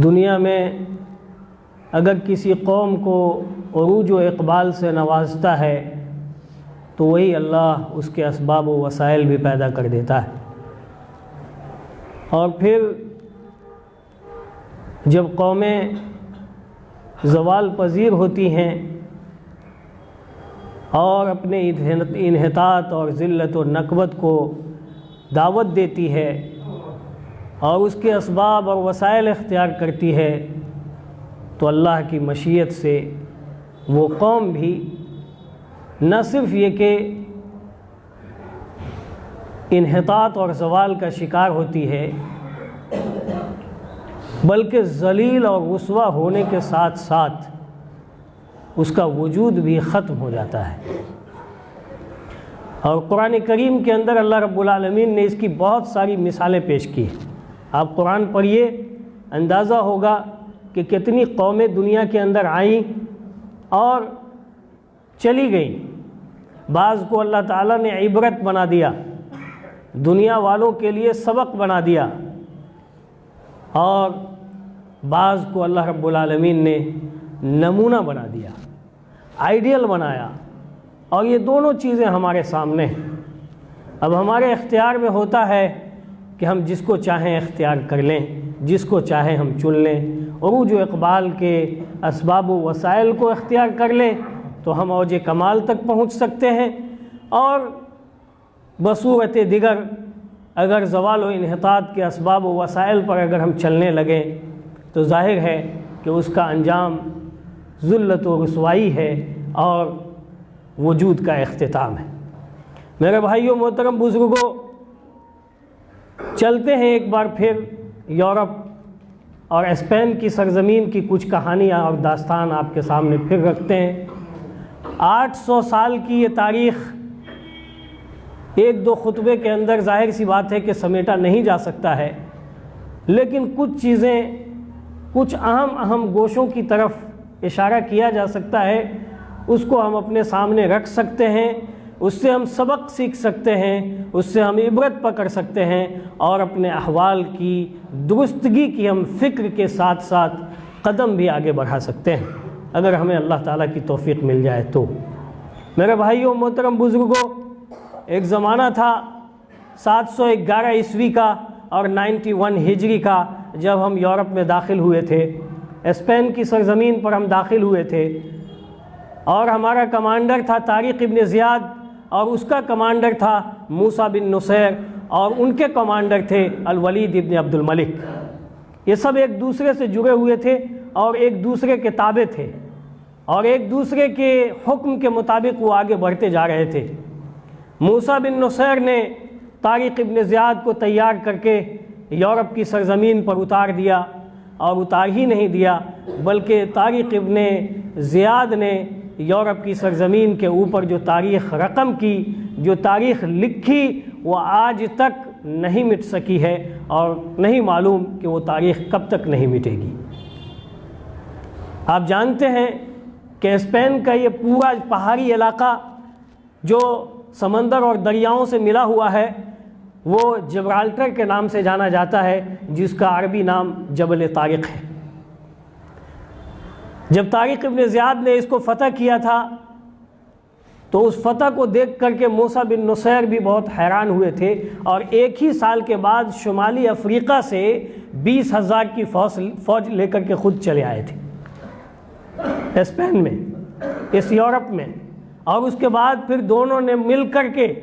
دنیا میں اگر کسی قوم کو عروج و اقبال سے نوازتا ہے تو وہی اللہ اس کے اسباب و وسائل بھی پیدا کر دیتا ہے، اور پھر جب قومیں زوال پذیر ہوتی ہیں اور اپنے انحطاط اور ذلت و نکبت کو دعوت دیتی ہے اور اس کے اسباب اور وسائل اختیار کرتی ہے، تو اللہ کی مشیت سے وہ قوم بھی نہ صرف یہ کہ انحطاط اور زوال کا شکار ہوتی ہے، بلکہ ذلیل اور رسوا ہونے کے ساتھ ساتھ اس کا وجود بھی ختم ہو جاتا ہے۔ اور قرآن کریم کے اندر اللہ رب العالمین نے اس کی بہت ساری مثالیں پیش کی ہیں۔ آپ قرآن پڑھیے، اندازہ ہوگا کہ کتنی قومیں دنیا کے اندر آئیں اور چلی گئیں۔ بعض کو اللہ تعالیٰ نے عبرت بنا دیا، دنیا والوں کے لیے سبق بنا دیا، اور بعض کو اللہ رب العالمین نے نمونہ بنا دیا، آئیڈیل بنایا، اور یہ دونوں چیزیں ہمارے سامنے ہیں۔ اب ہمارے اختیار میں ہوتا ہے کہ ہم جس کو چاہیں اختیار کر لیں، جس کو چاہیں ہم چن لیں۔ عروج و اقبال کے اسباب و وسائل کو اختیار کر لیں تو ہم اوج کمال تک پہنچ سکتے ہیں، اور بصورت دیگر اگر زوال و انحطاط کے اسباب و وسائل پر اگر ہم چلنے لگیں تو ظاہر ہے کہ اس کا انجام ذلت و رسوائی ہے اور وجود کا اختتام ہے۔ میرے بھائیوں، محترم بزرگوں، چلتے ہیں ایک بار پھر یورپ اور اسپین کی سرزمین کی کچھ کہانیاں اور داستان آپ کے سامنے پھر رکھتے ہیں۔ 800 سال کی یہ تاریخ ایک دو خطبے کے اندر ظاہر سی بات ہے کہ سمیٹا نہیں جا سکتا ہے، لیکن کچھ چیزیں، کچھ اہم گوشوں کی طرف اشارہ کیا جا سکتا ہے، اس کو ہم اپنے سامنے رکھ سکتے ہیں، اس سے ہم سبق سیکھ سکتے ہیں، اس سے ہم عبرت پکڑ سکتے ہیں، اور اپنے احوال کی درستگی کی ہم فکر کے ساتھ ساتھ قدم بھی آگے بڑھا سکتے ہیں، اگر ہمیں اللہ تعالیٰ کی توفیق مل جائے تو۔ میرے بھائیوں، محترم بزرگوں، ایک زمانہ تھا 711 عیسوی کا اور 91 ہجری کا، جب ہم یورپ میں داخل ہوئے تھے، اسپین کی سرزمین پر ہم داخل ہوئے تھے، اور ہمارا کمانڈر تھا طارق ابن زیاد، اور اس کا کمانڈر تھا موسیٰ بن نصیر، اور ان کے کمانڈر تھے الولید ابن عبد الملک۔ یہ سب ایک دوسرے سے جڑے ہوئے تھے اور ایک دوسرے کے تابع تھے، اور ایک دوسرے کے حکم کے مطابق وہ آگے بڑھتے جا رہے تھے۔ موسیٰ بن نصیر نے طارق ابن زیاد کو تیار کر کے یورپ کی سرزمین پر اتار دیا، اور اتار ہی نہیں دیا بلکہ طارق ابن زیاد نے یورپ کی سرزمین کے اوپر جو تاریخ رقم کی، جو تاریخ لکھی، وہ آج تک نہیں مٹ سکی ہے، اور نہیں معلوم کہ وہ تاریخ کب تک نہیں مٹے گی۔ آپ جانتے ہیں کہ اسپین کا یہ پورا پہاڑی علاقہ جو سمندر اور دریاؤں سے ملا ہوا ہے، وہ جبرالٹر کے نام سے جانا جاتا ہے، جس کا عربی نام جبل طارق ہے۔ جب طارق ابن زیاد نے اس کو فتح کیا تھا تو اس فتح کو دیکھ کر کے موسیٰ بن نصیر بھی بہت حیران ہوئے تھے، اور ایک ہی سال کے بعد شمالی افریقہ سے 20,000 کی فوج لے کر کے خود چلے آئے تھے اسپین میں، اس یورپ میں، اور اس کے بعد پھر دونوں نے مل کر کے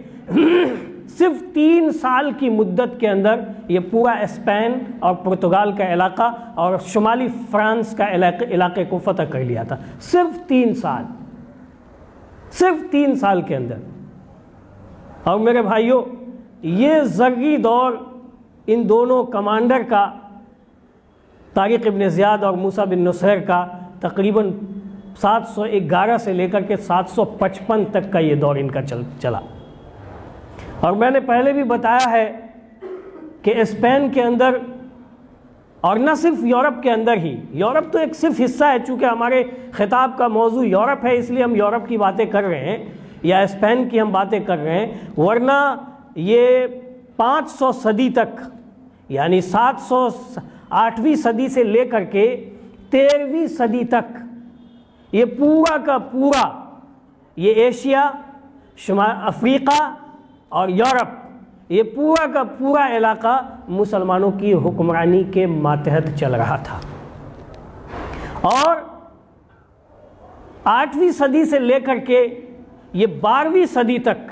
صرف 3 سال کی مدت کے اندر یہ پورا اسپین اور پرتگال کا علاقہ اور شمالی فرانس کا علاقے کو فتح کر لیا تھا۔ صرف 3 سال، صرف 3 سال کے اندر۔ اور میرے بھائیوں، یہ زرعی دور ان دونوں کمانڈر کا، طارق ابن زیاد اور موسیٰ بن نصیر کا، تقریباً 711 سے لے کر کے 755 تک کا یہ دور ان کا چلا۔ اور میں نے پہلے بھی بتایا ہے کہ اسپین کے اندر، اور نہ صرف یورپ کے اندر ہی، یورپ تو ایک صرف حصہ ہے، چونکہ ہمارے خطاب کا موضوع یورپ ہے، اس لیے ہم یورپ کی باتیں کر رہے ہیں یا اسپین کی ہم باتیں کر رہے ہیں، ورنہ یہ 500 صدی تک، یعنی 8ویں صدی سے لے کر کے 13ویں صدی تک یہ پورا کا پورا یہ ایشیا، شمال افریقہ اور یورپ، یہ پورا کا پورا علاقہ مسلمانوں کی حکمرانی کے ماتحت چل رہا تھا. اور 8ویں صدی سے لے کر کے یہ 12ویں صدی تک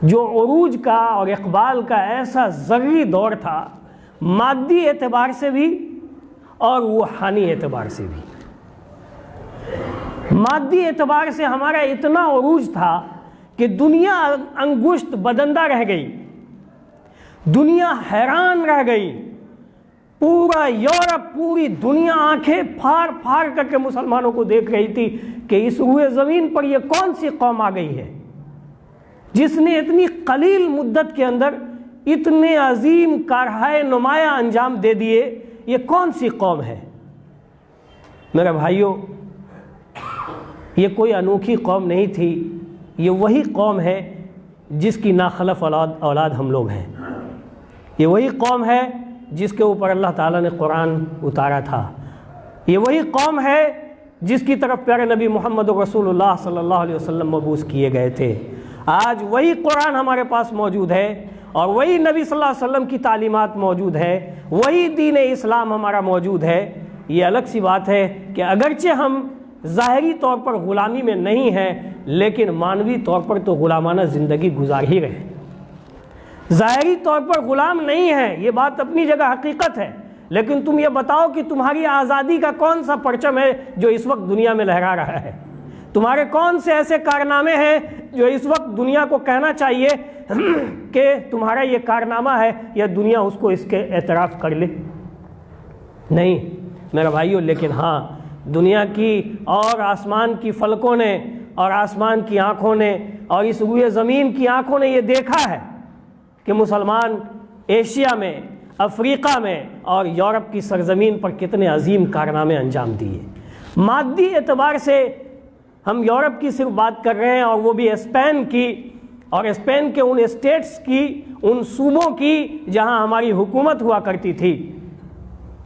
جو عروج کا اور اقبال کا ایسا زرعی دور تھا، مادی اعتبار سے بھی اور روحانی اعتبار سے بھی. مادی اعتبار سے ہمارا اتنا عروج تھا کہ دنیا انگشت بدندہ رہ گئی، دنیا حیران رہ گئی. پورا یورپ، پوری دنیا آنکھیں پھاڑ پھاڑ کر کے مسلمانوں کو دیکھ رہی تھی کہ اس روئے زمین پر یہ کون سی قوم آ گئی ہے جس نے اتنی قلیل مدت کے اندر اتنے عظیم کارہائے نمایاں انجام دے دیے. یہ کون سی قوم ہے؟ میرے بھائیوں، یہ کوئی انوکھی قوم نہیں تھی، یہ وہی قوم ہے جس کی ناخلف اولاد ہم لوگ ہیں. یہ وہی قوم ہے جس کے اوپر اللہ تعالیٰ نے قرآن اتارا تھا. یہ وہی قوم ہے جس کی طرف پیارے نبی محمد رسول اللہ صلی اللہ علیہ وسلم مبعوث کیے گئے تھے. آج وہی قرآن ہمارے پاس موجود ہے اور وہی نبی صلی اللہ علیہ وسلم کی تعلیمات موجود ہے، وہی دین اسلام ہمارا موجود ہے. یہ الگ سی بات ہے کہ اگرچہ ہم ظاہری طور پر غلامی میں نہیں ہیں، لیکن معنوی طور پر تو غلامانہ زندگی گزار ہی رہے. ظاہری طور پر غلام نہیں ہے، یہ بات اپنی جگہ حقیقت ہے، لیکن تم یہ بتاؤ کہ تمہاری آزادی کا کون سا پرچم ہے جو اس وقت دنیا میں لہرا رہا ہے؟ تمہارے کون سے ایسے کارنامے ہیں جو اس وقت دنیا کو کہنا چاہیے کہ تمہارا یہ کارنامہ ہے یا دنیا اس کو اس کے اعتراف کر لے؟ نہیں میرے بھائیوں، لیکن ہاں دنیا کی اور آسمان کی فلکوں نے اور آسمان کی آنکھوں نے اور اس روئے زمین کی آنکھوں نے یہ دیکھا ہے کہ مسلمان ایشیا میں، افریقہ میں اور یورپ کی سرزمین پر کتنے عظیم کارنامے انجام دیے. مادی اعتبار سے ہم یورپ کی صرف بات کر رہے ہیں، اور وہ بھی اسپین کی، اور اسپین کے ان اسٹیٹس کی، ان صوبوں کی جہاں ہماری حکومت ہوا کرتی تھی.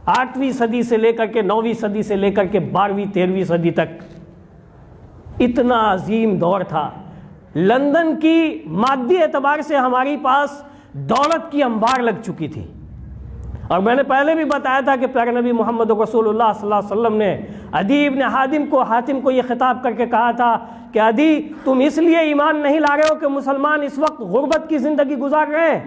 8ویں صدی سے لے کر کے 9ویں صدی سے لے کر کے 12ویں 13ویں صدی تک اتنا عظیم دور تھا. لندن کی مادی اعتبار سے ہماری پاس دولت کی انبار لگ چکی تھی. اور میں نے پہلے بھی بتایا تھا کہ پیارے نبی محمد رسول اللہ صلی اللہ علیہ وسلم نے عدی ابن حاتم کو یہ خطاب کر کے کہا تھا کہ عدی، تم اس لیے ایمان نہیں لا رہے ہو کہ مسلمان اس وقت غربت کی زندگی گزار رہے ہیں.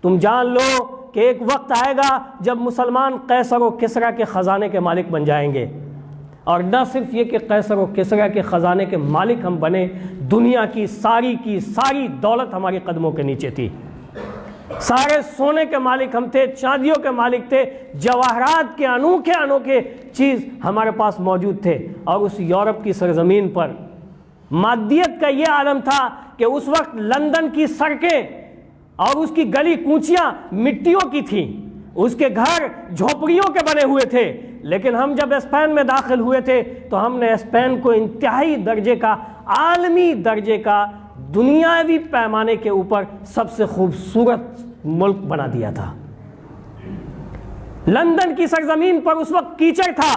تم جان لو کہ ایک وقت آئے گا جب مسلمان قیصر و کسریٰ کے خزانے کے مالک بن جائیں گے. اور نہ صرف یہ کہ قیصر و کسریٰ کے خزانے کے مالک ہم بنے، دنیا کی ساری دولت ہماری قدموں کے نیچے تھی. سارے سونے کے مالک ہم تھے، چاندیوں کے مالک تھے، جواہرات کے انوکھے چیز ہمارے پاس موجود تھے. اور اس یورپ کی سرزمین پر مادیت کا یہ عالم تھا کہ اس وقت لندن کی سڑکیں اور اس کی گلی کوچیاں مٹیوں کی تھیں، اس کے گھر جھوپڑیوں کے بنے ہوئے تھے. لیکن ہم جب اسپین میں داخل ہوئے تھے تو ہم نے اسپین کو انتہائی درجے کا، عالمی درجے کا، دنیاوی پیمانے کے اوپر سب سے خوبصورت ملک بنا دیا تھا. لندن کی سرزمین پر اس وقت کیچڑ تھا،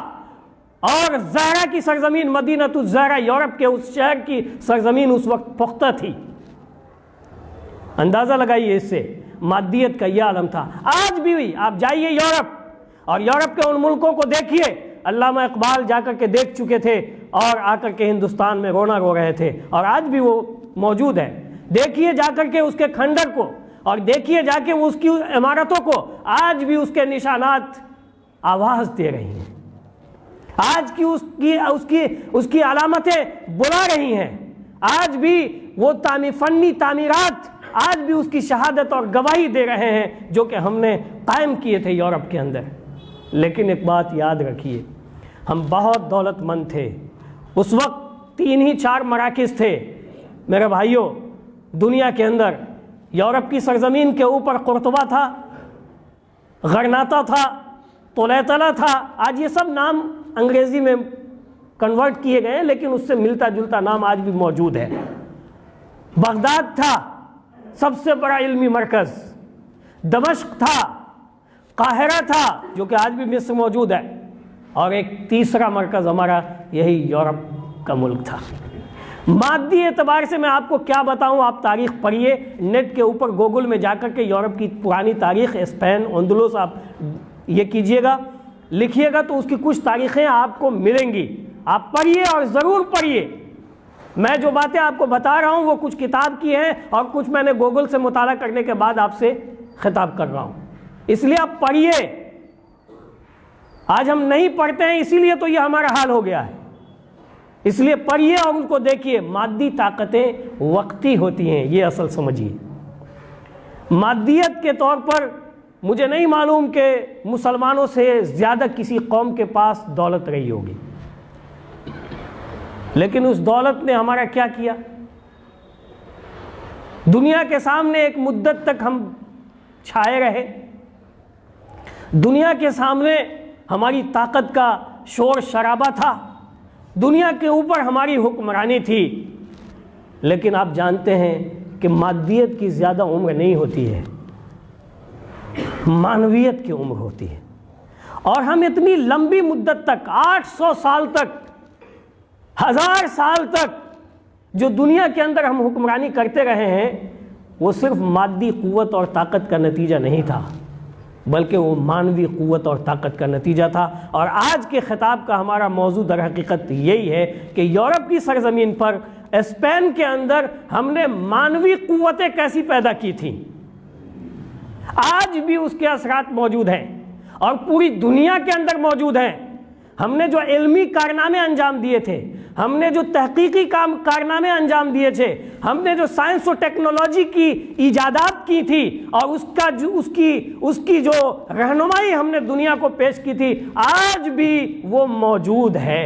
اور زہرا کی سرزمین، مدینۃ الزہرا، یورپ کے اس شہر کی سرزمین اس وقت پختہ تھی. اندازہ لگائیے اس سے، مادیت کا یہ عالم تھا. آج بھی آپ جائیے یورپ، اور یورپ کے ان ملکوں کو دیکھیے. علامہ اقبال جا کر کے دیکھ چکے تھے اور آ کر کے ہندوستان میں رونا رو رہے تھے، اور آج بھی وہ موجود ہے. دیکھیے جا کر کے اس کے کھنڈر کو، اور دیکھیے جا کے اس کی عمارتوں کو. آج بھی اس کے نشانات آواز دے رہی ہیں، آج کی اس کی علامتیں بلا رہی ہیں. آج بھی وہ فنی تعمیرات آج بھی اس کی شہادت اور گواہی دے رہے ہیں جو کہ ہم نے قائم کیے تھے یورپ کے اندر. لیکن ایک بات یاد رکھیے، ہم بہت دولت مند تھے. اس وقت 3 ہی 4 مراکز تھے میرے بھائیوں دنیا کے اندر. یورپ کی سرزمین کے اوپر قرطبہ تھا، غرناطہ تھا، طلیطلہ تھا. آج یہ سب نام انگریزی میں کنورٹ کیے گئے ہیں، لیکن اس سے ملتا جلتا نام آج بھی موجود ہے. بغداد تھا سب سے بڑا علمی مرکز، دمشق تھا، قاہرہ تھا جو کہ آج بھی مصر موجود ہے، اور ایک تیسرا مرکز ہمارا یہی یورپ کا ملک تھا۔ مادی اعتبار سے میں آپ کو کیا بتاؤں، آپ تاریخ پڑھیے نیٹ کے اوپر گوگل میں جا کر کے یورپ کی پرانی تاریخ، اسپین، اندلس، آپ یہ کیجئے گا، لکھیے گا تو اس کی کچھ تاریخیں آپ کو ملیں گی، آپ پڑھیے اور ضرور پڑھیے۔ میں جو باتیں آپ کو بتا رہا ہوں وہ کچھ کتاب کی ہیں اور کچھ میں نے گوگل سے مطالعہ کرنے کے بعد آپ سے خطاب کر رہا ہوں، اس لیے آپ پڑھیے۔ آج ہم نہیں پڑھتے ہیں اسی لیے تو یہ ہمارا حال ہو گیا ہے، اس لیے پڑھیے اور ان کو دیکھیے۔ مادی طاقتیں وقتی ہوتی ہیں، یہ اصل سمجھیے۔ مادیت کے طور پر مجھے نہیں معلوم کہ مسلمانوں سے زیادہ کسی قوم کے پاس دولت رہی ہوگی، لیکن اس دولت نے ہمارا کیا کیا؟ دنیا کے سامنے ایک مدت تک ہم چھائے رہے، دنیا کے سامنے ہماری طاقت کا شور شرابہ تھا، دنیا کے اوپر ہماری حکمرانی تھی، لیکن آپ جانتے ہیں کہ مادیت کی زیادہ عمر نہیں ہوتی ہے، معنویت کی عمر ہوتی ہے۔ اور ہم اتنی لمبی مدت تک، 800 سال تک، 1000 سال تک جو دنیا کے اندر ہم حکمرانی کرتے رہے ہیں، وہ صرف مادی قوت اور طاقت کا نتیجہ نہیں تھا، بلکہ وہ معنوی قوت اور طاقت کا نتیجہ تھا۔ اور آج کے خطاب کا ہمارا موضوع در حقیقت یہی ہے کہ یورپ کی سرزمین پر، اسپین کے اندر ہم نے معنوی قوتیں کیسی پیدا کی تھیں، آج بھی اس کے اثرات موجود ہیں اور پوری دنیا کے اندر موجود ہیں۔ ہم نے جو علمی کارنامے انجام دیے تھے، ہم نے جو تحقیقی کارنامے انجام دیے تھے، ہم نے جو سائنس و ٹیکنالوجی کی ایجادات کی تھی اور اس کی جو رہنمائی ہم نے دنیا کو پیش کی تھی، آج بھی وہ موجود ہے،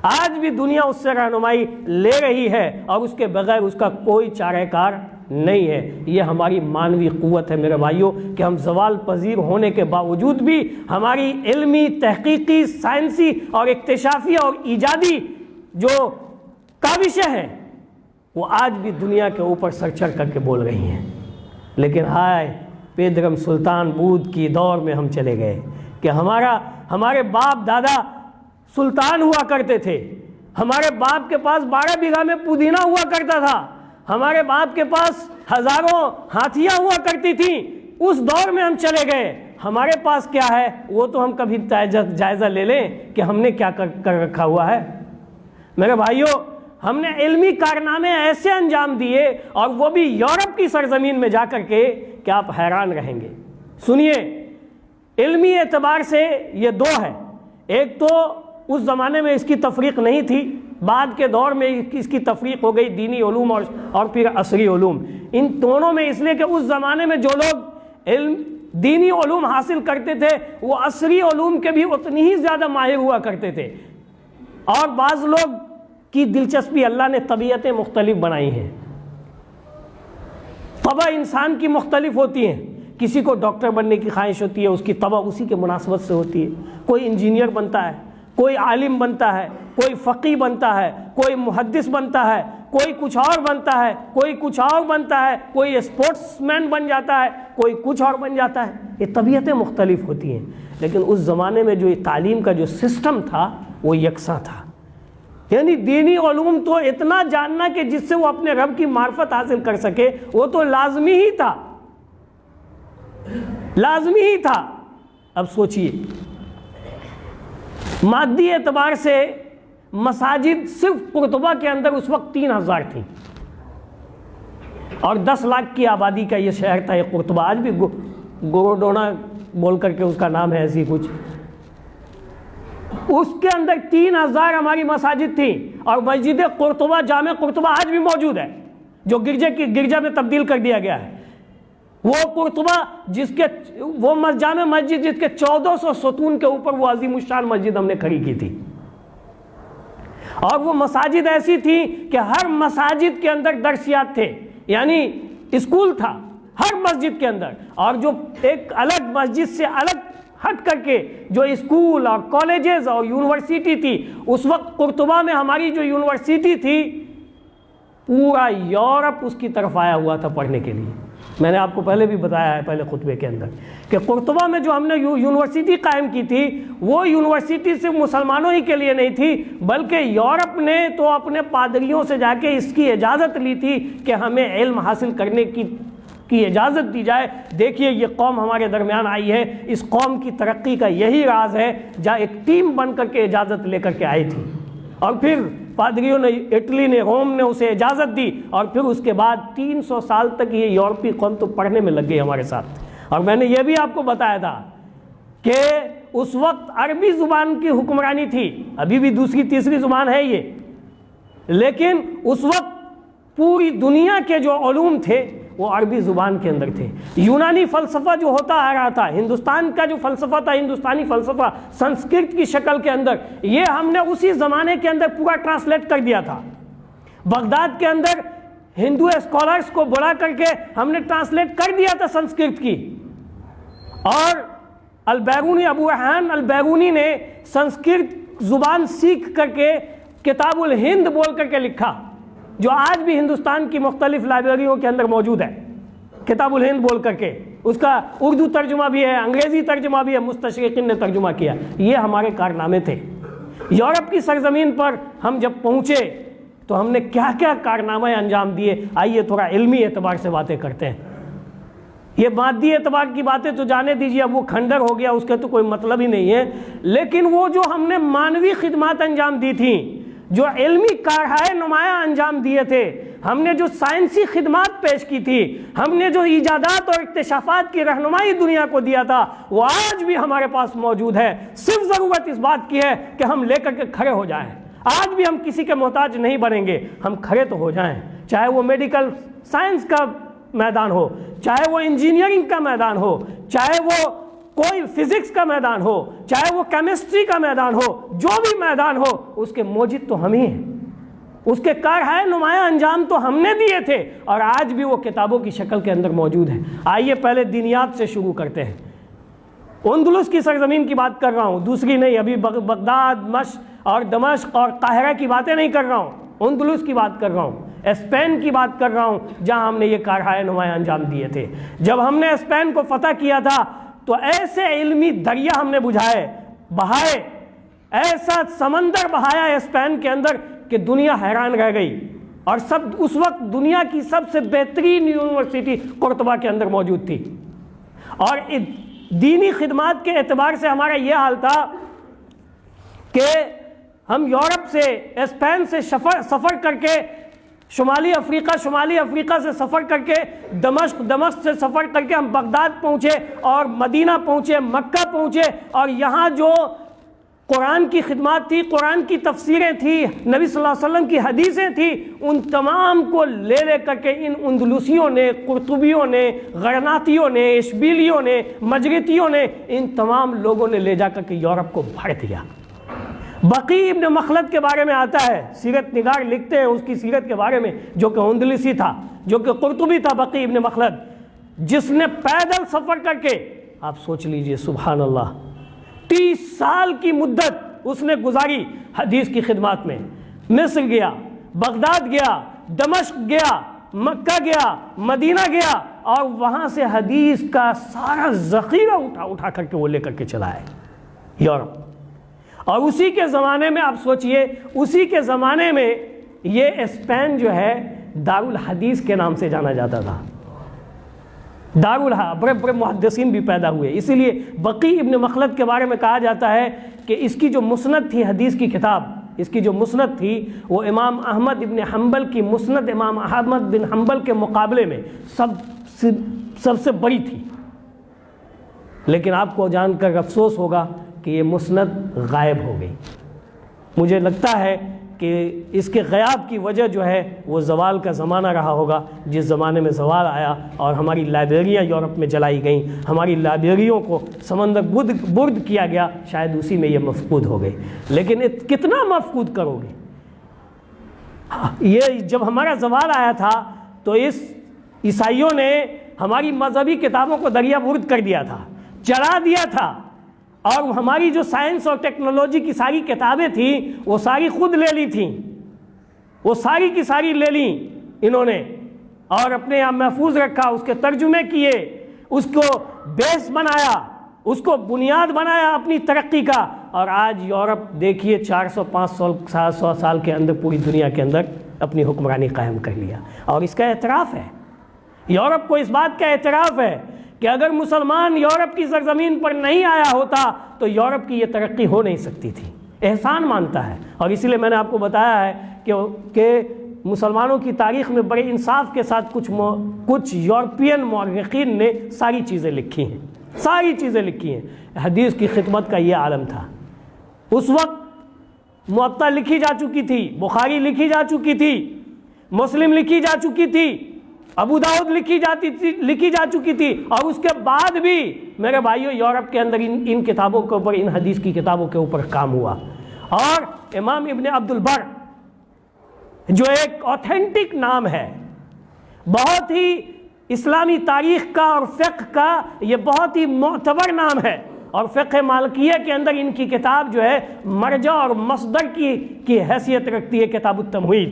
آج بھی دنیا اس سے رہنمائی لے رہی ہے اور اس کے بغیر اس کا کوئی چارہ کار نہیں ہے۔ یہ ہماری معنوی قوت ہے میرے بھائیوں، کہ ہم زوال پذیر ہونے کے باوجود بھی ہماری علمی، تحقیقی، سائنسی اور اکتشافی اور ایجادی جو کاوشیں ہیں وہ آج بھی دنیا کے اوپر سر چڑھ کر کے بول رہی ہیں۔ لیکن ہائے پیدرم سلطان بود کی دور میں ہم چلے گئے کہ ہمارے باپ دادا سلطان ہوا کرتے تھے، ہمارے باپ کے پاس 12 بیگھہ میں پودینہ ہوا کرتا تھا، ہمارے باپ کے پاس ہزاروں ہاتھیاں ہوا کرتی تھیں، اس دور میں ہم چلے گئے۔ ہمارے پاس کیا ہے وہ تو ہم کبھی جائزہ لے لیں کہ ہم نے کیا کر رکھا ہوا ہے۔ میرے بھائیوں، ہم نے علمی کارنامے ایسے انجام دیے اور وہ بھی یورپ کی سرزمین میں جا کر کے کہ آپ حیران رہیں گے۔ سنیے، علمی اعتبار سے یہ دو ہے، ایک تو اس زمانے میں اس کی تفریق نہیں تھی، بعد کے دور میں اس کی تفریق ہو گئی، دینی علوم اور پھر عصری علوم۔ ان دونوں میں اس لیے کہ اس زمانے میں جو لوگ دینی علوم حاصل کرتے تھے وہ عصری علوم کے بھی اتنی ہی زیادہ ماہر ہوا کرتے تھے، اور بعض لوگ کی دلچسپی اللہ نے طبیعتیں مختلف بنائی ہیں، طبع انسان کی مختلف ہوتی ہیں، کسی کو ڈاکٹر بننے کی خواہش ہوتی ہے، اس کی طبع اسی کے مناسبت سے ہوتی ہے، کوئی انجینئر بنتا ہے، کوئی عالم بنتا ہے، کوئی فقیہ بنتا ہے، کوئی محدث بنتا ہے، کوئی کچھ اور بنتا ہے، کوئی کچھ اور بنتا ہے، کوئی اسپورٹس مین بن جاتا ہے، کوئی کچھ اور بن جاتا ہے۔ یہ طبیعتیں مختلف ہوتی ہیں، لیکن اس زمانے میں جو تعلیم کا جو سسٹم تھا وہ یکساں تھا، یعنی دینی علوم تو اتنا جاننا کہ جس سے وہ اپنے رب کی معرفت حاصل کر سکے وہ تو لازمی ہی تھا، لازمی ہی تھا۔ اب سوچئے، مادی اعتبار سے مساجد صرف قرطبہ کے اندر اس وقت 3000 تھیں، اور 10 لاکھ کی آبادی کا یہ شہر تھا یہ قرطبہ، آج بھی گوروڈونا بول کر کے اس کا نام ہے ایسی کچھ۔ اس کے اندر 3000 ہماری مساجد تھیں، اور مسجد قرطبہ، جامع قرطبہ آج بھی موجود ہے، جو گرجا میں تبدیل کر دیا گیا ہے۔ وہ قرطبہ وہ جامع مسجد جس کے 1400 ستون کے اوپر وہ عظیم الشان مسجد ہم نے کھڑی کی تھی، اور وہ مساجد ایسی تھی کہ ہر مساجد کے اندر درسیات تھے، یعنی اسکول تھا ہر مسجد کے اندر، اور جو ایک الگ مسجد سے الگ ہٹ کر کے جو اسکول اور کالجز اور یونیورسٹی تھی، اس وقت قرطبہ میں ہماری جو یونیورسٹی تھی پورا یورپ اس کی طرف آیا ہوا تھا پڑھنے کے لیے، میں نے آپ کو پہلے بھی بتایا ہے پہلے خطبے کے اندر کہ قرطبہ میں جو ہم نے یونیورسٹی قائم کی تھی وہ یونیورسٹی صرف مسلمانوں ہی کے لیے نہیں تھی، بلکہ یورپ نے تو اپنے پادریوں سے جا کے اس کی اجازت لی تھی کہ ہمیں علم حاصل کرنے کی اجازت دی جائے۔ دیکھیے یہ قوم ہمارے درمیان آئی ہے، اس قوم کی ترقی کا یہی راز ہے، جہاں ایک ٹیم بن کر کے اجازت لے کر کے آئی تھی، اور پھر پادریوں نے، اٹلی نے، روم نے اسے اجازت دی، اور پھر اس کے بعد 300 سال تک یہ یورپی قوم تو پڑھنے میں لگ گئی ہمارے ساتھ۔ اور میں نے یہ بھی آپ کو بتایا تھا کہ اس وقت عربی زبان کی حکمرانی تھی، ابھی بھی دوسری تیسری زبان ہے یہ، لیکن اس وقت پوری دنیا کے جو علوم تھے وہ عربی زبان کے اندر تھے۔ یونانی فلسفہ جو ہوتا آ رہا تھا، ہندوستان کا جو فلسفہ تھا، ہندوستانی فلسفہ سنسکرت کی شکل کے اندر، یہ ہم نے اسی زمانے کے اندر پورا ٹرانسلیٹ کر دیا تھا۔ بغداد کے اندر ہندو اسکالرز کو بلا کر کے ہم نے ٹرانسلیٹ کر دیا تھا سنسکرت کی، اور البیرونی، ابو ریحان البیرونی نے سنسکرت زبان سیکھ کر کے کتاب الہند بول کر کے لکھا، جو آج بھی ہندوستان کی مختلف لائبریریوں کے اندر موجود ہے، کتاب الہند بول کر کے۔ اس کا اردو ترجمہ بھی ہے، انگریزی ترجمہ بھی ہے، مستشرقین نے ترجمہ کیا۔ یہ ہمارے کارنامے تھے۔ یورپ کی سرزمین پر ہم جب پہنچے تو ہم نے کیا کیا کارنامے انجام دیے، آئیے تھوڑا علمی اعتبار سے باتیں کرتے ہیں۔ یہ مادی اعتبار کی باتیں تو جانے دیجیے، اب وہ کھنڈر ہو گیا، اس کے تو کوئی مطلب ہی نہیں ہے، لیکن وہ جو ہم نے مانوی خدمات انجام دی تھیں، جو علمی کارہائے نمایاں انجام دیے تھے، ہم نے جو سائنسی خدمات پیش کی تھی، ہم نے جو ایجادات اور اکتشافات کی رہنمائی دنیا کو دیا تھا، وہ آج بھی ہمارے پاس موجود ہے۔ صرف ضرورت اس بات کی ہے کہ ہم لے کر کے کھڑے ہو جائیں۔ آج بھی ہم کسی کے محتاج نہیں بنیں گے، ہم کھڑے تو ہو جائیں، چاہے وہ میڈیکل سائنس کا میدان ہو، چاہے وہ انجینئرنگ کا میدان ہو، چاہے وہ کوئی فزکس کا میدان ہو، چاہے وہ کیمسٹری کا میدان ہو، جو بھی میدان ہو، اس کے موجد تو ہم ہی ہیں، اس کے کارہائے نمایاں انجام تو ہم نے دیے تھے، اور آج بھی وہ کتابوں کی شکل کے اندر موجود ہیں۔ آئیے پہلے دینیات سے شروع کرتے ہیں۔ اندلس کی سرزمین کی بات کر رہا ہوں، دوسری نہیں، ابھی بغداد، مشق اور دمشق اور قاہرہ کی باتیں نہیں کر رہا ہوں، اندلس کی بات کر رہا ہوں، اسپین کی بات کر رہا ہوں، جہاں ہم نے یہ کارہائے نمایاں انجام دیے تھے۔ جب ہم نے اسپین کو فتح کیا تھا تو ایسے علمی دریا ہم نے بہائے، ایسا سمندر بہایا اسپین کے اندر کہ دنیا حیران رہ گئی، اور اس وقت دنیا کی سب سے بہترین یونیورسٹی قرطبہ کے اندر موجود تھی۔ اور دینی خدمات کے اعتبار سے ہمارا یہ حال تھا کہ ہم یورپ سے، اسپین سے سفر کر کے شمالی افریقہ سے سفر کر کے دمشق سے سفر کر کے ہم بغداد پہنچے، اور مدینہ پہنچے، مکہ پہنچے، اور یہاں جو قرآن کی خدمات تھی، قرآن کی تفسیریں تھیں، نبی صلی اللہ علیہ وسلم کی حدیثیں تھیں، ان تمام کو لے کر کے ان اندلسیوں نے، قرطبیوں نے، غرناطیوں نے، اشبیلیوں نے، مجرتیوں نے، ان تمام لوگوں نے لے جا کر کے یورپ کو بھر دیا۔ بقی ابن مخلد کے بارے میں آتا ہے، سیرت نگار لکھتے ہیں اس کی سیرت کے بارے میں، جو کہ اندلسی تھا، جو کہ قرطبی تھا، بقی ابن مخلد، جس نے پیدل سفر کر کے، آپ سوچ لیجئے سبحان اللہ، 30 سال کی مدت اس نے گزاری حدیث کی خدمات میں۔ مصر گیا، بغداد گیا، دمشق گیا، مکہ گیا، مدینہ گیا، اور وہاں سے حدیث کا سارا ذخیرہ اٹھا کر کے وہ لے کر کے چلا ہے یورپ۔ اور اسی کے زمانے میں آپ سوچئے، اسی کے زمانے میں یہ اسپین جو ہے دارالحدیث کے نام سے جانا جاتا تھا۔ بڑے بڑے محدثین بھی پیدا ہوئے، اسی لیے بقی ابن مخلد کے بارے میں کہا جاتا ہے کہ اس کی جو مسند تھی، حدیث کی کتاب، اس کی جو مسند تھی وہ امام احمد ابن حنبل کی مسند امام احمد بن حنبل کے مقابلے میں سب سے بڑی تھی۔ لیکن آپ کو جان کر افسوس ہوگا کہ یہ مسند غائب ہو گئی۔ مجھے لگتا ہے کہ اس کے غیاب کی وجہ جو ہے وہ زوال کا زمانہ رہا ہوگا، جس زمانے میں زوال آیا اور ہماری لائبریریاں یورپ میں جلائی گئیں، ہماری لائبریریوں کو سمندر برد کیا گیا، شاید اسی میں یہ مفقود ہو گئی۔ لیکن کتنا مفقود کرو گے؟ یہ جب ہمارا زوال آیا تھا تو اس عیسائیوں نے ہماری مذہبی کتابوں کو دریا برد کر دیا تھا، جلا دیا تھا، اور ہماری جو سائنس اور ٹیکنالوجی کی ساری کتابیں تھیں وہ ساری خود لے لی تھیں، وہ ساری کی ساری لے لیں انہوں نے، اور اپنے یہاں محفوظ رکھا، اس کے ترجمے کیے، اس کو بیس بنایا، اس کو بنیاد بنایا اپنی ترقی کا، اور آج یورپ دیکھیے 400-500 سال کے اندر پوری دنیا کے اندر اپنی حکمرانی قائم کر لیا، اور اس کا اعتراف ہے، یورپ کو اس بات کا اعتراف ہے کہ اگر مسلمان یورپ کی سرزمین پر نہیں آیا ہوتا تو یورپ کی یہ ترقی ہو نہیں سکتی تھی، احسان مانتا ہے۔ اور اسی لیے میں نے آپ کو بتایا ہے کہ مسلمانوں کی تاریخ میں بڑے انصاف کے ساتھ کچھ یورپین مورخین نے ساری چیزیں لکھی ہیں، ساری چیزیں لکھی ہیں۔ حدیث کی خدمت کا یہ عالم تھا، اس وقت موطا لکھی جا چکی تھی، بخاری لکھی جا چکی تھی، مسلم لکھی جا چکی تھی، ابو داؤد لکھی جا چکی تھی، اور اس کے بعد بھی میرے بھائیوں یورپ کے اندر ان کتابوں کے اوپر، ان حدیث کی کتابوں کے اوپر کام ہوا۔ اور امام ابن عبد البر جو ایک اوتھینٹک نام ہے، بہت ہی اسلامی تاریخ کا اور فقہ کا یہ بہت ہی معتبر نام ہے، اور فقہ مالکیہ کے اندر ان کی کتاب جو ہے مرجع اور مصدر کی حیثیت رکھتی ہے، کتاب التمہید،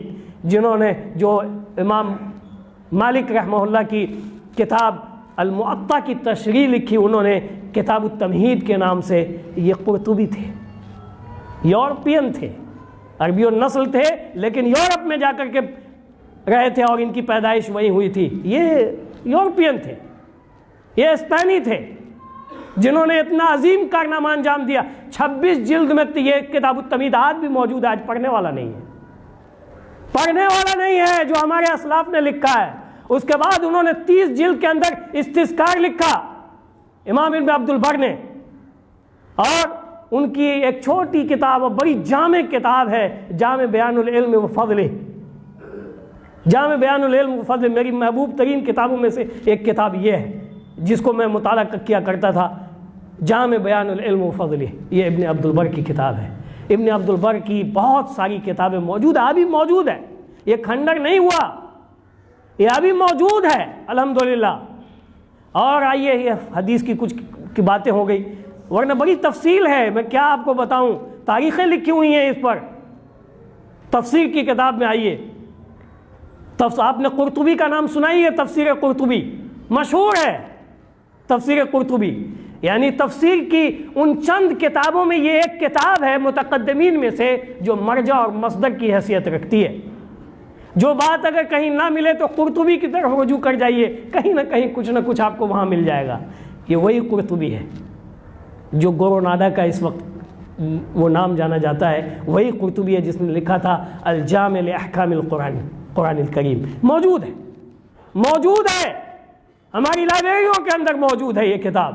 جو امام مالک رحمہ اللہ کی کتاب المعطا کی تشریح لکھی، انہوں نے کتاب التمہید کے نام سے۔ یہ قرطبی تھے، یورپین تھے، عربی النسل تھے، لیکن یورپ میں جا کر کے رہے تھے اور ان کی پیدائش وہیں ہوئی تھی۔ یہ یورپین تھے، یہ اسپینی تھے، جنہوں نے اتنا عظیم کارنامہ انجام دیا۔ 26 جلد میں یہ کتاب التمہید آج بھی موجود ہے، آج پڑھنے والا نہیں ہے، پڑھنے والا نہیں ہے، جو ہمارے اسلاف نے لکھا ہے۔ اس کے بعد انہوں نے 30 جلد کے اندر استذکار لکھا امام ابن عبد البر نے، اور ان کی ایک چھوٹی کتاب اور بڑی جامع کتاب ہے جامع بیان العلم و فضلہ۔ جامع بیان العلم و فضلہ میری محبوب ترین کتابوں میں سے ایک کتاب یہ ہے، جس کو میں مطالعہ کیا کرتا تھا، جامع بیان العلم و فضلہ، یہ ابن عبد البر کی کتاب ہے۔ ابن عبد البر کی بہت ساری کتابیں موجود ہیں، ابھی موجود ہے، یہ کھنڈر نہیں ہوا، یہ ابھی موجود ہے الحمدللہ۔ اور آئیے، یہ حدیث کی کچھ کی باتیں ہو گئی، ورنہ بڑی تفصیل ہے، میں کیا آپ کو بتاؤں، تاریخیں لکھی ہوئی ہیں اس پر۔ تفسیر کی کتاب میں آئیے، آپ نے قرطبی کا نام سنا ہی ہے، تفسیر قرطبی مشہور ہے، تفسیر قرطبی یعنی تفسیر کی ان چند کتابوں میں یہ ایک کتاب ہے متقدمین میں سے جو مرجع اور مصدر کی حیثیت رکھتی ہے۔ جو بات اگر کہیں نہ ملے تو قرطبی کی طرف رجوع کر جائیے، کہیں نہ کہیں کچھ نہ کچھ آپ کو وہاں مل جائے گا۔ یہ وہی قرطبی ہے جو گوروناڈا کا اس وقت وہ نام جانا جاتا ہے، وہی قرطبی ہے جس نے لکھا تھا الجامع لاحکام القرآن، قرآن الکریم۔ موجود ہے ہماری لائبریریوں کے اندر موجود ہے یہ کتاب۔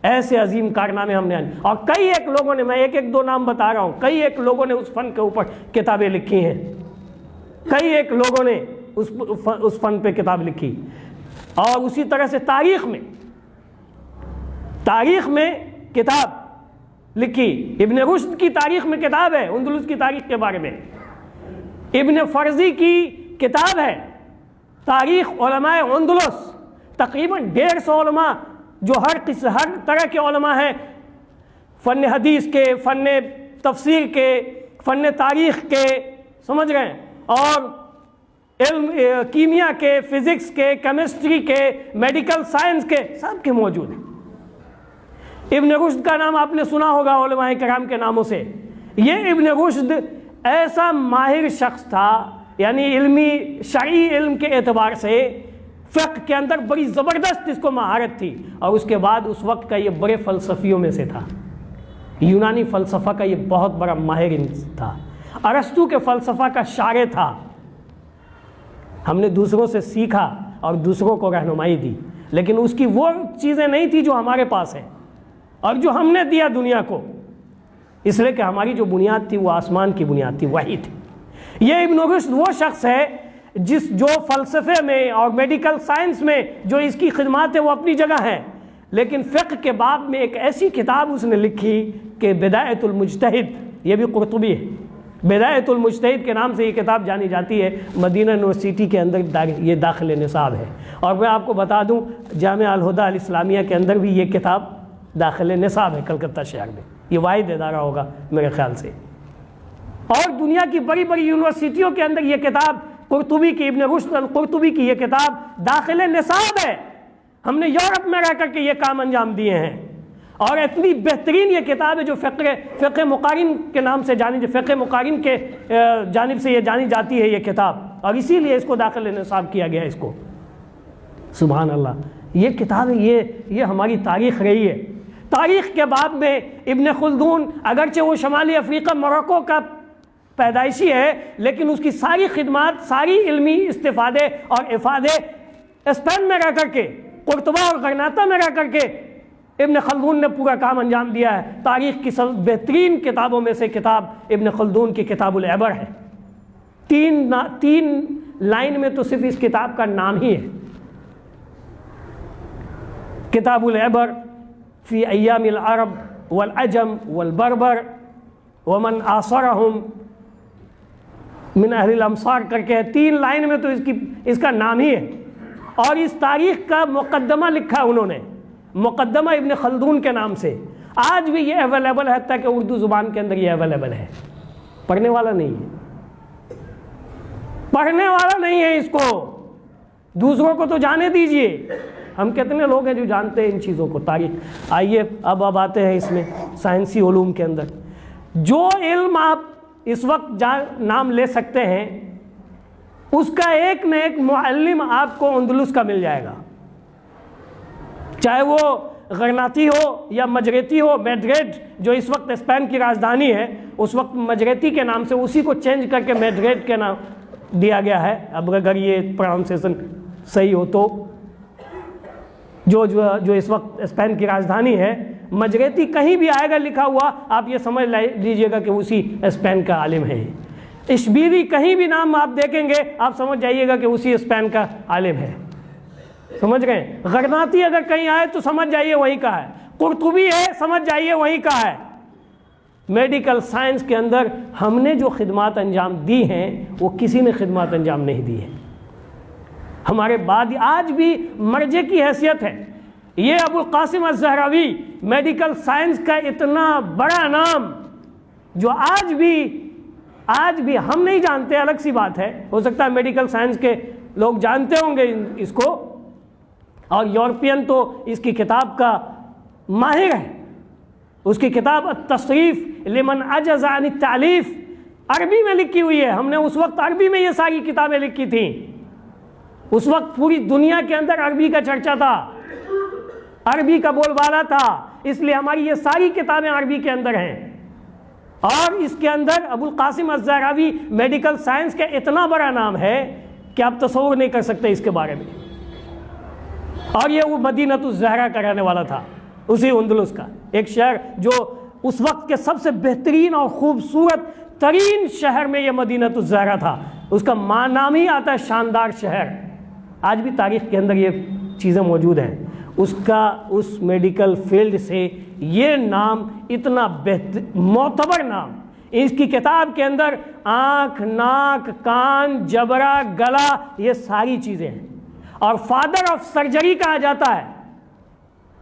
ایسے عظیم کارنامے ہم نے، اور کئی ایک لوگوں نے، میں ایک دو نام بتا رہا ہوں، کئی ایک لوگوں نے اس فن کے اوپر کتابیں لکھی ہیں، کئی ایک لوگوں نے اس فن پہ کتاب لکھی۔ اور اسی طرح سے تاریخ میں کتاب لکھی، ابن رشد کی تاریخ میں کتاب ہے اندلس کی تاریخ کے بارے میں، ابن فرزی کی کتاب ہے تاریخ علماء اندلس، تقریباً 150 علماء جو ہر طرح کے علماء ہیں، فن حدیث کے، فن تفسیر کے، فن تاریخ کے، سمجھ رہے ہیں، اور علم کیمیا کے، فزکس کے، کیمسٹری کے، میڈیکل سائنس کے، سب کے موجود ہیں۔ ابن رشد کا نام آپ نے سنا ہوگا علماء کرام کے ناموں سے۔ یہ ابن رشد ایسا ماہر شخص تھا، یعنی علمی شرعی علم کے اعتبار سے فقہ کے اندر بڑی زبردست اس کو مہارت تھی، اور اس کے بعد اس وقت کا یہ بڑے فلسفیوں میں سے تھا، یونانی فلسفہ کا یہ بہت بڑا ماہر تھا، ارسطو کے فلسفہ کا شارح تھا۔ ہم نے دوسروں سے سیکھا اور دوسروں کو رہنمائی دی، لیکن اس کی وہ چیزیں نہیں تھی جو ہمارے پاس ہیں اور جو ہم نے دیا دنیا کو، اس لیے کہ ہماری جو بنیاد تھی وہ آسمان کی بنیاد تھی، وہی تھی۔ یہ ابن رشد وہ شخص ہے جو فلسفے میں اور میڈیکل سائنس میں جو اس کی خدمات ہیں وہ اپنی جگہ ہیں، لیکن فقہ کے باب میں ایک ایسی کتاب اس نے لکھی کہ بدایۃ المجتہد، یہ بھی قرطبی ہے، بدایۃ المجتہد کے نام سے یہ کتاب جانی جاتی ہے، مدینہ یونیورسٹی کے اندر یہ داخل نصاب ہے۔ اور میں آپ کو بتا دوں جامعہ الہدیٰ الاسلامیہ کے اندر بھی یہ کتاب داخل نصاب ہے، کلکتہ شہر میں، یہ واحد ادارہ ہوگا میرے خیال سے۔ اور دنیا کی بڑی بڑی یونیورسٹیوں کے اندر یہ کتاب قرطبی کی، ابن رشد القرطبی کی یہ کتاب داخل نصاب ہے. ہم نے یورپ میں رہ کر کے یہ کام انجام دیے ہیں، اور اتنی بہترین یہ کتاب ہے جو فقہ مقارن کے نام سے فقہ مقارن کے جانب سے یہ جانی جاتی ہے یہ کتاب، اور اسی لیے اس کو داخل نصاب کیا گیا اس کو. سبحان اللہ. یہ کتاب یہ ہماری تاریخ رہی ہے. تاریخ کے باب میں ابن خلدون اگرچہ وہ شمالی افریقہ موروکو کا پیدائشی ہے، لیکن اس کی ساری خدمات، ساری علمی استفادے اور افادے اسپین میں رہ کر کے، قرطبہ اور غرناطہ میں رہ کر کے ابن خلدون نے پورا کام انجام دیا ہے. تاریخ کی سب بہترین کتابوں میں سے کتاب ابن خلدون کی کتاب العبر ہے. تین لائن میں تو صرف اس کتاب کا نام ہی ہے. کتاب العبر فی ایام العرب والعجم والبربر ومن آثرہم من اہل الامصار کر کے 3 لائن میں تو اس کا نام ہی ہے. اور اس تاریخ کا مقدمہ لکھا انہوں نے، مقدمہ ابن خلدون کے نام سے. آج بھی یہ اویلیبل ہے، حتیٰ کہ اردو زبان کے اندر یہ اویلیبل ہے. پڑھنے والا نہیں ہے، پڑھنے والا نہیں ہے اس کو. دوسروں کو تو جانے دیجئے، ہم کتنے لوگ ہیں جو جانتے ہیں ان چیزوں کو. تاریخ. آئیے اب آتے ہیں اس میں سائنسی علوم کے اندر. جو علم آپ اس وقت نام لے سکتے ہیں، اس کا ایک نہ ایک معلم آپ کو اندلس کا مل جائے گا، چاہے وہ غرناطی ہو یا مجریتی ہو. میڈریڈ جو اس وقت اسپین کی راجدھانی ہے، اس وقت مجریتی کے نام سے، اسی کو چینج کر کے میڈریڈ کے نام دیا گیا ہے. اب اگر یہ پروننسیشن صحیح ہو تو. جو اس وقت اسپین کی راجدھانی ہے، مجریتی کہیں بھی آئے گا لکھا ہوا، آپ یہ سمجھ لیجئے گا کہ اسی اسپین کا عالم ہے. اشبیلی کہیں بھی نام آپ دیکھیں گے، آپ سمجھ جائیے گا کہ اسی اسپین کا عالم ہے. سمجھ گئے؟ غرناطی اگر کہیں آئے تو سمجھ جائیے وہیں کا ہے. قرطبی ہے، سمجھ جائیے وہیں کا ہے. میڈیکل سائنس کے اندر ہم نے جو خدمات انجام دی ہیں وہ کسی نے خدمات انجام نہیں دی ہے. ہمارے بعد آج بھی مرجع کی حیثیت ہے. یہ ابو القاسم الزہراوی، میڈیکل سائنس کا اتنا بڑا نام، جو آج بھی ہم نہیں جانتے، الگ سی بات ہے. ہو سکتا ہے میڈیکل سائنس کے لوگ جانتے ہوں گے اس کو، اور یورپین تو اس کی کتاب کا ماہر ہے. اس کی کتاب التصریف لمن عجز عن التعلیف عربی میں لکھی ہوئی ہے. ہم نے اس وقت عربی میں یہ ساری کتابیں لکھی تھیں. اس وقت پوری دنیا کے اندر عربی کا چرچا تھا، عربی کا بول بالا تھا، اس لیے ہماری یہ ساری کتابیں عربی کے اندر ہیں. اور اس کے اندر ابو القاسم الزہراوی میڈیکل سائنس کا اتنا بڑا نام ہے کہ آپ تصور نہیں کر سکتے اس کے بارے میں. اور یہ وہ مدینۃ الزہرا کا رہنے والا تھا، اسی اندلس کا ایک شہر، جو اس وقت کے سب سے بہترین اور خوبصورت ترین شہر میں یہ مدینۃ الزہرا تھا. اس کا نام ہی آتا ہے شاندار شہر. آج بھی تاریخ کے اندر یہ چیزیں موجود ہیں. اس میڈیکل فیلڈ سے یہ نام اتنا معتبر نام. اس کی کتاب کے اندر آنکھ، ناک، کان، جبڑا، گلا، یہ ساری چیزیں ہیں. اور فادر آف سرجری کہا جاتا ہے.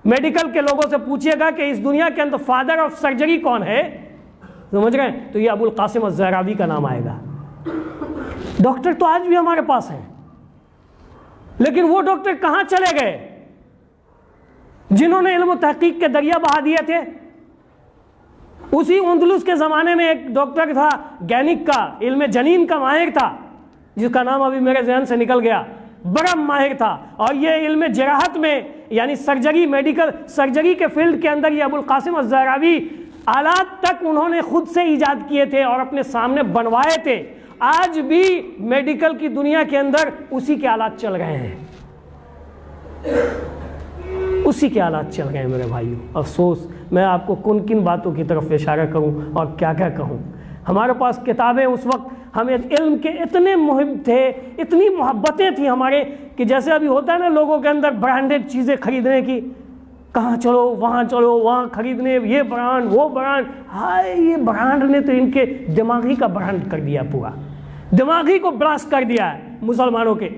میڈیکل کے لوگوں سے پوچھئے گا کہ اس دنیا کے اندر فادر آف سرجری کون ہے، سمجھ گئے، تو یہ ابو القاسم الزہراوی کا نام آئے گا. ڈاکٹر تو آج بھی ہمارے پاس ہیں، لیکن وہ ڈاکٹر کہاں چلے گئے جنہوں نے علم و تحقیق کے دریا بہا دیے تھے؟ اسی اندلس کے زمانے میں ایک ڈاکٹر تھا، گینک کا، علم جنین کا ماہر تھا، جس کا نام ابھی میرے ذہن سے نکل گیا. بڑا ماہر تھا. اور یہ علم جراحت میں، یعنی سرجری، میڈیکل سرجری کے فیلڈ کے اندر یہ ابو القاسم الزہراوی آلات تک انہوں نے خود سے ایجاد کیے تھے اور اپنے سامنے بنوائے تھے. آج بھی میڈیکل کی دنیا کے اندر اسی کے آلات چل رہے ہیں، اسی کے آلات چل رہے ہیں میرے بھائیوں. افسوس، میں آپ کو کن باتوں کی طرف اشارہ کروں اور کیا کہوں. ہمارے پاس کتابیں اس وقت، ہمیں علم کے اتنے محب تھے، اتنی محبتیں تھیں ہمارے، کہ جیسے ابھی ہوتا ہے نا لوگوں کے اندر برانڈڈ چیزیں خریدنے کی، کہاں چلو وہاں خریدنے، یہ برانڈ وہ برانڈ. ہائے، یہ برانڈ نے تو ان کے دماغی کا برانڈ کر دیا، پورا دماغی کو براسٹ کر دیا ہے مسلمانوں کے.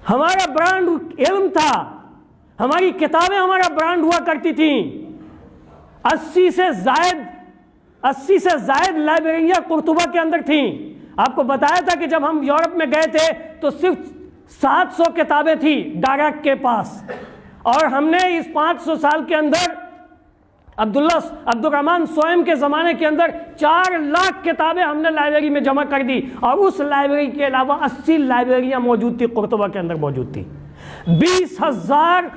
ہمارا برانڈ علم تھا، ہماری کتابیں ہمارا برانڈ ہوا کرتی تھیں. 80 سے زائد لائبریریاں قرطبہ کے اندر تھیں. آپ کو بتایا تھا کہ جب ہم یورپ میں گئے تھے تو صرف 700 کتابیں تھی ڈائریکٹ کے پاس، اور ہم نے اس 500 سال کے اندر عبد الرحمن سوئم کے زمانے کے اندر 4 لاکھ کتابیں ہم نے لائبریری میں جمع کر دی، اور اس لائبریری کے علاوہ 80 لائبریریاں موجود تھی، قرطبہ کے اندر موجود تھی۔ 20,000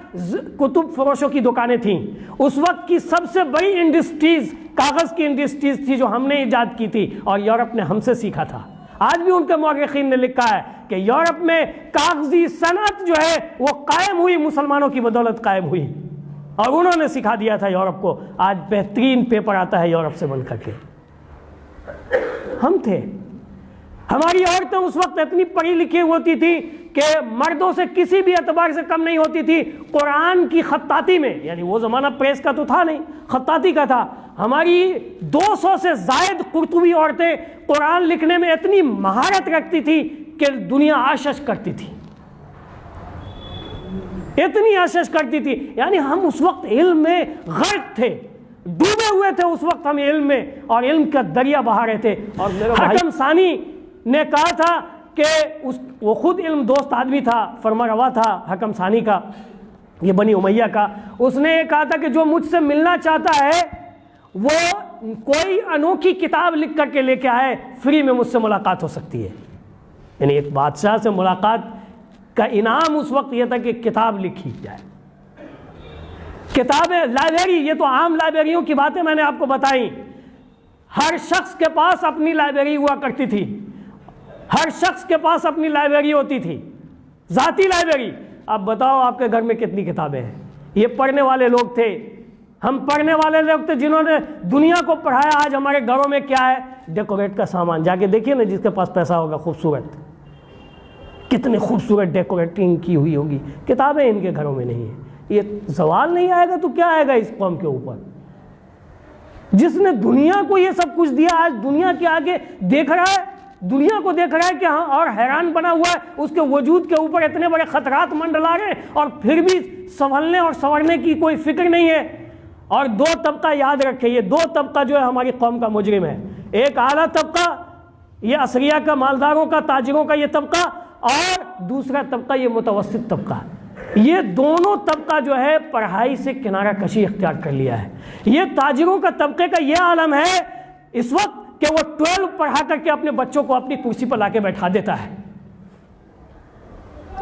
کتب فروشوں کی دکانیں تھیں۔ اس وقت کی سب سے بڑی انڈسٹریز کاغذ کی انڈسٹریز تھی جو ہم نے ایجاد کی تھی، اور یورپ نے ہم سے سیکھا تھا۔ آج بھی ان کے مورخین نے لکھا ہے کہ یورپ میں کاغذی صنعت جو ہے وہ قائم ہوئی، مسلمانوں کی بدولت قائم ہوئی، اور انہوں نے سکھا دیا تھا یورپ کو۔ آج بہترین پیپر آتا ہے یورپ سے بن کر کے۔ ہم تھے، ہماری عورتیں اس وقت اتنی پڑھی لکھی ہوتی تھی کہ مردوں سے کسی بھی اعتبار سے کم نہیں ہوتی تھی۔ قرآن کی خطاطی میں، یعنی وہ زمانہ پریس کا تو تھا نہیں، خطاطی کا تھا، ہماری 200 سے زائد قرطبی عورتیں قرآن لکھنے میں اتنی مہارت رکھتی تھی کہ دنیا آشش کرتی تھی، اتنی آشش کرتی تھی۔ یعنی ہم اس وقت علم میں غرق تھے، ڈوبے ہوئے تھے اس وقت ہم علم میں، اور علم کا دریا بہا رہے تھے۔ اور حکم ثانی نے کہا تھا کہ وہ خود علم دوست آدمی تھا، فرما روا تھا حکم ثانی کا، یہ بنی امیہ کا۔ اس نے یہ کہا تھا کہ جو مجھ سے ملنا چاہتا ہے وہ کوئی انوکھی کتاب لکھ کر کے لے کے آئے، فری میں مجھ سے ملاقات ہو سکتی ہے۔ یعنی ایک بادشاہ سے ملاقات کا انعام اس وقت یہ تھا کہ کتاب لکھی جائے۔ کتابیں، لائبریری، یہ تو عام لائبریریوں کی باتیں میں نے آپ کو بتائیں۔ ہر شخص کے پاس اپنی لائبریری ہوا کرتی تھی، ہر شخص کے پاس اپنی لائبریری ہوتی تھی، ذاتی لائبریری۔ اب بتاؤ آپ کے گھر میں کتنی کتابیں ہیں؟ یہ پڑھنے والے لوگ تھے، ہم پڑھنے والے لوگ تھے جنہوں نے دنیا کو پڑھایا۔ آج ہمارے گھروں میں کیا ہے؟ ڈیکوریٹ کا سامان۔ جا کے دیکھیے نا، جس کے پاس پیسہ ہوگا، خوبصورت، کتنے خوبصورت ڈیکوریٹنگ کی ہوئی ہوگی، کتابیں ان کے گھروں میں نہیں ہیں۔ یہ زوال نہیں آئے گا تو کیا آئے گا اس قوم کے اوپر؟ جس نے دنیا کو یہ سب کچھ دیا، آج دنیا کے آگے دیکھ رہا ہے، دنیا کو دیکھ رہا ہے کہ ہاں، اور حیران بنا ہوا ہے۔ اس کے وجود کے اوپر اتنے بڑے خطرات منڈلا رہے ہیں، اور پھر بھی سنبھلنے اور سنورنے کی کوئی فکر نہیں ہے۔ اور 2 طبقہ یاد رکھے، یہ 2 طبقہ جو ہے ہماری قوم کا مجرم ہے۔ ایک اعلیٰ طبقہ، یہ اثریا کا، مالداروں کا، تاجروں کا یہ طبقہ، اور دوسرا طبقہ یہ متوسط طبقہ۔ یہ دونوں طبقہ جو ہے پڑھائی سے کنارہ کشی اختیار کر لیا ہے۔ یہ تاجروں کا طبقے کا یہ عالم ہے اس وقت کہ وہ 12 پڑھا کر کے اپنے بچوں کو اپنی کرسی پر لا کے بیٹھا دیتا ہے۔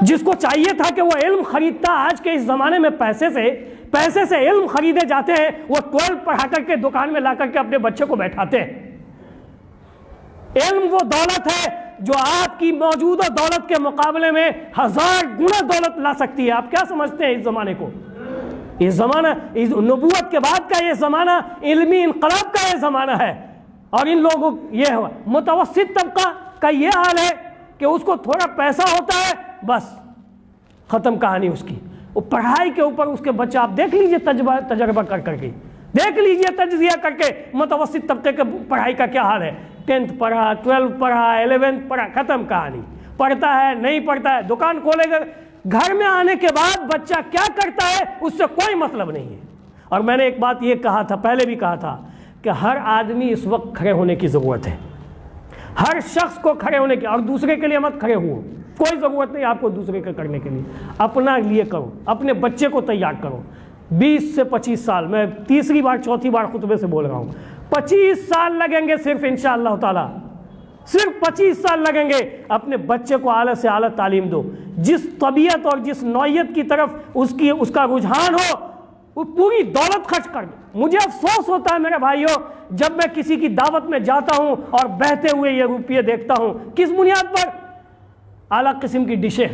جس کو چاہیے تھا کہ وہ علم خریدتا، آج کے اس زمانے میں پیسے سے علم خریدے جاتے ہیں، وہ 12 پڑھا کر کے دکان میں لا کر کے اپنے بچے کو بیٹھاتے ہیں۔ علم وہ دولت ہے جو آپ کی موجودہ دولت کے مقابلے میں 1000 گنا دولت لا سکتی ہے۔ آپ کیا سمجھتے ہیں اس زمانے کو؟ یہ زمانہ، اس نبوت کے بعد کا یہ زمانہ علمی انقلاب کا یہ زمانہ ہے، اور ان لوگوں یہ ہوا متوسط طبقہ کا یہ حال ہے کہ اس کو تھوڑا پیسہ ہوتا ہے، بس ختم کہانی اس کی۔ وہ پڑھائی کے اوپر اس کے بچہ، آپ دیکھ لیجئے تجربہ کر کے، دیکھ لیجئے تجزیہ کر کے متوسط طبقے کے پڑھائی کا کیا حال ہے۔ 10th پڑھا، 12 پڑھا، 11th پڑھا، ختم کہانی۔ پڑھتا ہے نہیں پڑھتا ہے، دکان کھولے گا، گھر میں آنے کے بعد بچہ کیا کرتا ہے اس سے کوئی مطلب نہیں ہے۔ اور میں نے ایک بات یہ کہا تھا، پہلے بھی کہا تھا، کہ ہر آدمی اس وقت کھڑے ہونے کی ضرورت ہے، ہر شخص کو کھڑے ہونے کی۔ اور دوسرے کے لیے مت کھڑے ہو، کوئی ضرورت نہیں آپ کو دوسرے کے کرنے کے لیے، اپنا لیے کرو، اپنے بچے کو تیار کرو۔ 20 سے 25 سال، میں تیسری بار چوتھی بار خطبے سے بول رہا ہوں، 25 سال لگیں گے صرف انشاءاللہ تعالی، صرف 25 سال لگیں گے۔ اپنے بچے کو اعلیٰ سے اعلیٰ تعلیم دو، جس طبیعت اور جس نوعیت کی طرف اس کا رجحان ہو، وہ پوری دولت خرچ کر دو۔ مجھے افسوس ہوتا ہے میرے بھائیوں، جب میں کسی کی دعوت میں جاتا ہوں اور بہتے ہوئے یہ روپیے دیکھتا ہوں، کس بنیاد پر؟ اعلیٰ قسم کی ڈشیں۔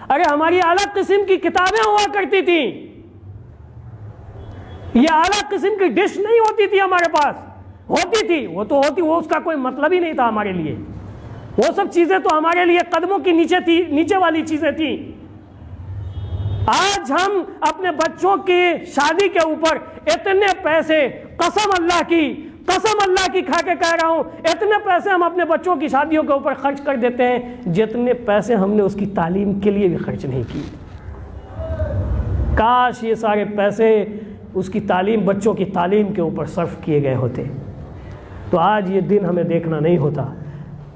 ارے ہماری اعلیٰ قسم کی کتابیں ہوا کرتی تھیں، یہ اعلیٰ قسم کی ڈش نہیں ہوتی تھی ہمارے پاس، ہوتی تھی، وہ تو ہوتی، وہ اس کا کوئی مطلب ہی نہیں تھا ہمارے لیے۔ وہ سب چیزیں تو ہمارے لیے قدموں کی نیچے والی چیزیں تھیں۔ آج ہم اپنے بچوں کی شادی کے اوپر اتنے پیسے، قسم اللہ کی کھا کے کہہ رہا ہوں، اتنے پیسے ہم اپنے بچوں کی شادیوں کے اوپر خرچ کر دیتے ہیں جتنے پیسے ہم نے اس کی تعلیم کے لیے بھی خرچ نہیں کی۔ کاش یہ سارے پیسے اس کی تعلیم، بچوں کی تعلیم کے اوپر صرف کیے گئے ہوتے، تو آج یہ دن ہمیں دیکھنا نہیں ہوتا۔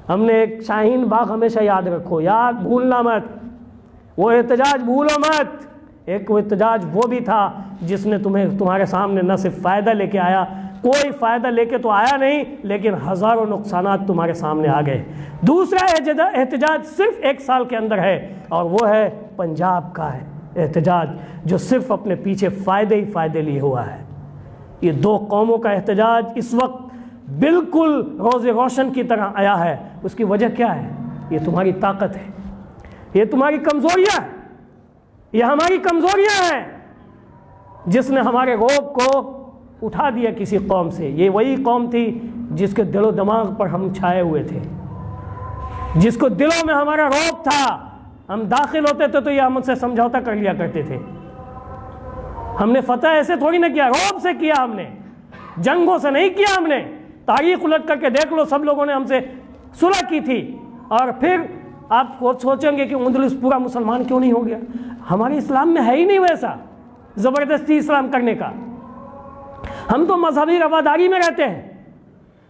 ہم نے ایک شاہین باغ ہمیشہ یاد رکھو، یاد بھولنا مت، وہ احتجاج بھولو مت۔ ایک وہ احتجاج وہ بھی تھا جس نے تمہارے سامنے نہ صرف فائدہ لے کے آیا، کوئی فائدہ لے کے تو آیا نہیں، لیکن ہزاروں نقصانات تمہارے سامنے آ گئے۔ دوسرا احتجاج صرف 1 سال کے اندر ہے، اور وہ ہے پنجاب کا ہے احتجاج، جو صرف اپنے پیچھے فائدے ہی فائدے لیے ہوا ہے۔ یہ 2 قوموں کا احتجاج اس وقت بالکل روز روشن کی طرح آیا ہے۔ اس کی وجہ کیا ہے؟ یہ تمہاری طاقت ہے، یہ تمہاری کمزوریاں ہیں، یہ ہماری کمزوریاں ہیں، جس نے ہمارے روب کو اٹھا دیا کسی قوم سے۔ یہ وہی قوم تھی جس کے دل و دماغ پر ہم چھائے ہوئے تھے، جس کو دلوں میں ہمارا روب تھا۔ ہم داخل ہوتے تھے تو یہ ہم سے سمجھوتا کر لیا کرتے تھے۔ ہم نے فتح ایسے تھوڑی نہ کیا، روب سے کیا، ہم نے جنگوں سے نہیں کیا۔ ہم نے تاریخ الٹ کر کے دیکھ لو، سب لوگوں نے ہم سے صلح کی تھی۔ اور پھر آپ سوچیں گے کہ اندلس پورا مسلمان کیوں نہیں ہو گیا؟ ہمارے اسلام میں ہے ہی نہیں ویسا زبردستی اسلام کرنے کا۔ ہم تو مذہبی رواداری میں رہتے ہیں،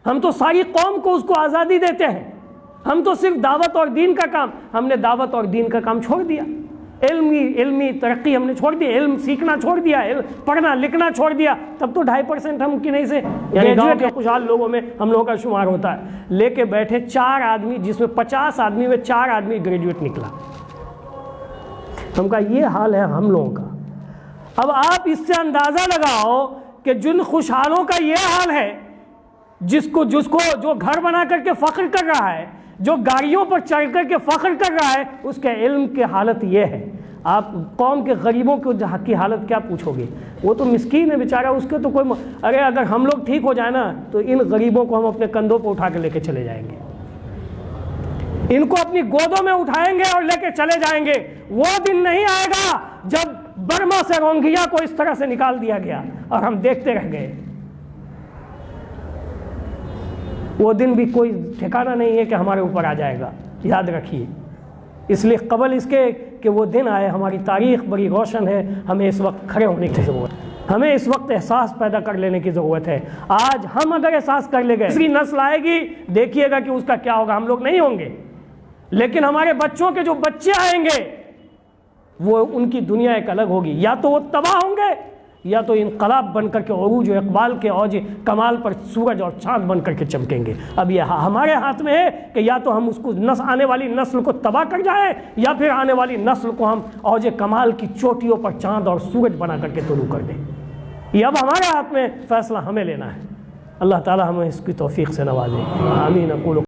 ہم تو ساری قوم کو اس کو آزادی دیتے ہیں۔ ہم تو صرف دعوت اور دین کا کام، ہم نے دعوت اور دین کا کام چھوڑ دیا۔ علمی ترقی ہم نے چھوڑ دی، علم سیکھنا چھوڑ دیا، پڑھنا لکھنا چھوڑ دیا۔ تب تو 2.5% ہم کی نہیں سے گریجویٹ کے خوشحال لوگوں میں ہم لوگوں کا شمار ہوتا ہے۔ لے کے بیٹھے 4 آدمی، جس میں 50 آدمی میں 4 آدمی گریجویٹ نکلا۔ ہم کا یہ حال ہے ہم لوگوں کا۔ اب آپ اس سے اندازہ لگاؤ کہ جن خوشحالوں کا یہ حال ہے، جس کو جو گھر بنا کر کے فخر کر رہا ہے، جو گاڑیوں پر چڑھ کر کے فخر کر رہا ہے، اس کے علم کی حالت یہ ہے۔ آپ قوم کے غریبوں کی حالت کیا پوچھو گے؟ وہ تو مسکین ہے بیچارہ، اس کے تو کوئی ارے اگر ہم لوگ ٹھیک ہو جائے نا تو ان غریبوں کو ہم اپنے کندھوں پہ اٹھا کے لے کے چلے جائیں گے، ان کو اپنی گودوں میں اٹھائیں گے اور لے کے چلے جائیں گے۔ وہ دن نہیں آئے گا جب برما سے روہنگیا کو اس طرح سے نکال دیا گیا اور ہم دیکھتے رہ گئے۔ وہ دن بھی کوئی ٹھکانہ نہیں ہے کہ ہمارے اوپر آ جائے گا، یاد رکھیے۔ اس لیے قبل اس کے کہ وہ دن آئے، ہماری تاریخ بڑی روشن ہے، ہمیں اس وقت کھڑے ہونے کی ضرورت ہے، ہمیں اس وقت احساس پیدا کر لینے کی ضرورت ہے۔ آج ہم اگر احساس کر لے گئے، دوسری نسل آئے گی، دیکھیے گا کہ اس کا کیا ہوگا۔ ہم لوگ نہیں ہوں گے، لیکن ہمارے بچوں کے جو بچے آئیں گے، وہ ان کی دنیا ایک الگ ہوگی۔ یا تو وہ تباہ ہوں گے، یا تو انقلاب بن کر کے عروج و اقبال کے اوج کمال پر سورج اور چاند بن کر کے چمکیں گے۔ اب یہ ہمارے ہاتھ میں ہے کہ یا تو ہم اس کو آنے والی نسل کو تباہ کر جائیں، یا پھر آنے والی نسل کو ہم اوج کمال کی چوٹیوں پر چاند اور سورج بنا کر کے طلوع کر دیں۔ یہ اب ہمارے ہاتھ میں فیصلہ ہمیں لینا ہے۔ اللہ تعالی ہمیں اس کی توفیق سے نوازے، آمین۔ اقول